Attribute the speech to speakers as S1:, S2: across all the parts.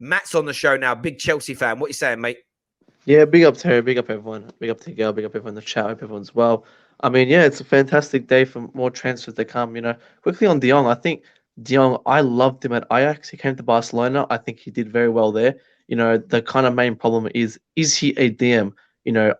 S1: Matt's on the show now, big Chelsea fan. What are you saying, mate?
S2: Yeah, big up Terry, big up everyone, big up to Girl, big up everyone in the chat, hope everyone's well. I mean, yeah, it's a fantastic day for more transfers to come. Quickly on De Jong, I think De Jong, I loved him at Ajax. He came to Barcelona. I think he did very well there. The kind of main problem is he a DM?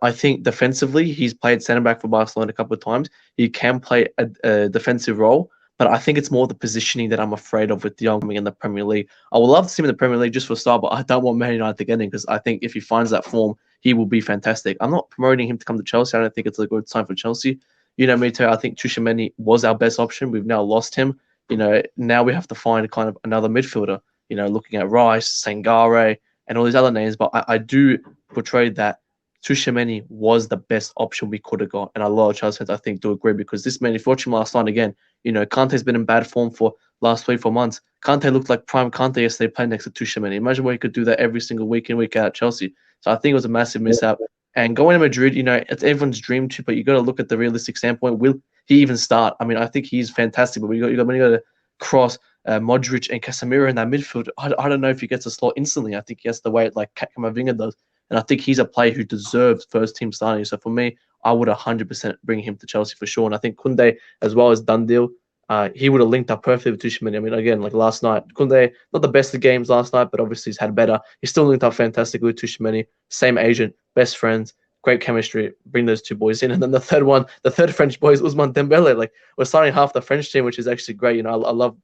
S2: I think defensively, he's played centre back for Barcelona a couple of times. He can play a defensive role, but I think it's more the positioning that I'm afraid of with De Jong coming in the Premier League. I would love to see him in the Premier League just for a start, but I don't want Man United to get in because I think if he finds that form, he will be fantastic. I'm not promoting him to come to Chelsea. I don't think it's a good sign for Chelsea. You know me too. I think Tuchel was our best option. We've now lost him. Now we have to find kind of another midfielder. Looking at Rice, Sangare, and all these other names. But I do portray that Tuchel was the best option we could have got, and a lot of Chelsea fans I think do agree because this man, if you watch him last night again, Kante's been in bad form for last 3-4 months. Kante looked like prime Kante yesterday playing next to Tuchel. Imagine what he could do that every single week in, week out at Chelsea. So I think it was a massive mishap. And going to Madrid, it's everyone's dream too, but you got to look at the realistic standpoint. Will he even start? I mean, I think he's fantastic, but when you got to cross Modric and Casemiro in that midfield, I don't know if he gets a slot instantly. I think he has to wait like Camavinga does. And I think he's a player who deserves first team starting. So for me, I would 100% bring him to Chelsea for sure. And I think Koundé as well as done deal. He would have linked up perfectly with Tuchel. I mean, again, like last night, Koundé, not the best of games last night, but obviously he's had better. He's still linked up fantastically with Tuchel. Same agent, best friends, great chemistry. Bring those two boys in. And then the third French boy is Ousmane Dembele. Like we're starting half the French team, which is actually great. I love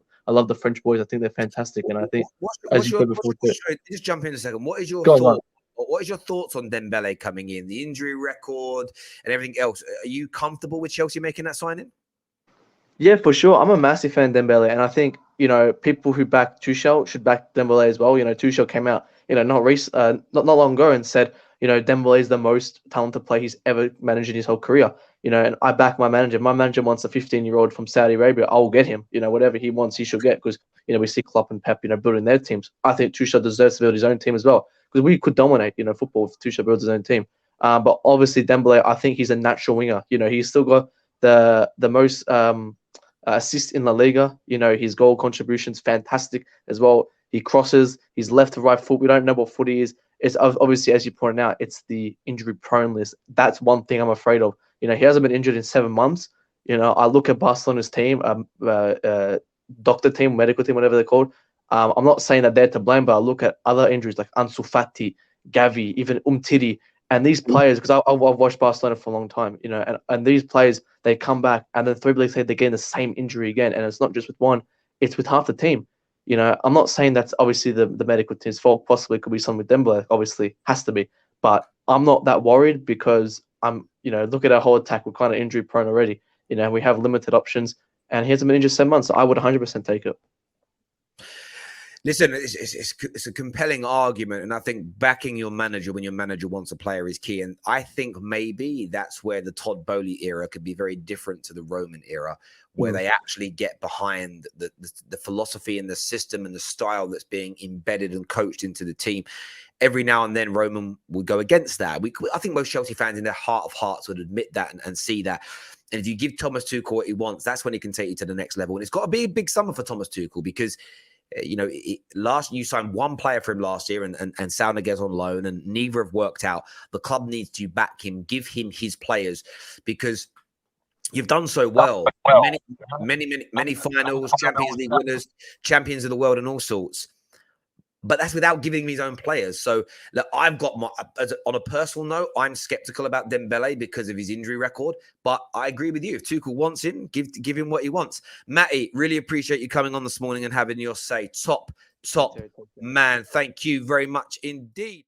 S2: the French boys. I think they're fantastic. And I think, as you said before,
S1: just jump in a second. What is your
S2: go
S1: thought?
S2: on.
S1: What is your thoughts on Dembele coming in, the injury record and everything else? Are you comfortable with Chelsea making that signing?
S2: Yeah, for sure. I'm a massive fan of Dembele, and I think people who back Tuchel should back Dembele as well. Tuchel came out not long ago and said Dembele is the most talented player he's ever managed in his whole career. And I back my manager. My manager wants a 15-year-old from Saudi Arabia. I will get him. Whatever he wants, he should get because we see Klopp and Pep building their teams. I think Tuchel deserves to build his own team as well because we could dominate football if Tuchel builds his own team. But obviously Dembele, I think he's a natural winger. He's still got the most assists in La Liga. His goal contribution's fantastic as well. He crosses, he's left to right foot. We don't know what foot he is. It's obviously, as you pointed out, it's the injury prone list. That's one thing I'm afraid of. He hasn't been injured in 7 months. I look at Barcelona's team, doctor team, medical team, whatever they're called. I'm not saying that they're to blame, but I look at other injuries like Ansu Fati, Gavi, even Umtiti. And these players, because I've watched Barcelona for a long time, and these players, they come back and then 3 weeks later they get the same injury again. And it's not just with one, it's with half the team. I'm not saying that's obviously the medical team's fault. Possibly it could be something with Dembele, obviously has to be. But I'm not that worried because look at our whole attack. We're kind of injury prone already. We have limited options and he hasn't been injured 7 months. So I would 100% take it.
S1: Listen, it's a compelling argument, and I think backing your manager when your manager wants a player is key. And I think maybe that's where the Todd Boehly era could be very different to the Roman era, where they actually get behind the philosophy and the system and the style that's being embedded and coached into the team. Every now and then, Roman would go against that. I think most Chelsea fans in their heart of hearts would admit that and see that. And if you give Thomas Tuchel what he wants, that's when he can take you to the next level. And it's got to be a big summer for Thomas Tuchel because last you signed one player for him last year and Sounders on loan, and neither have worked out. The club needs to back him, give him his players, because you've done so well. Many finals, Champions League winners, champions of the world, and all sorts. But that's without giving him his own players. So look, I've got on a personal note, I'm skeptical about Dembele because of his injury record. But I agree with you. If Tuchel wants him, give him what he wants. Matty, really appreciate you coming on this morning and having your say. Top man. Thank you very much indeed.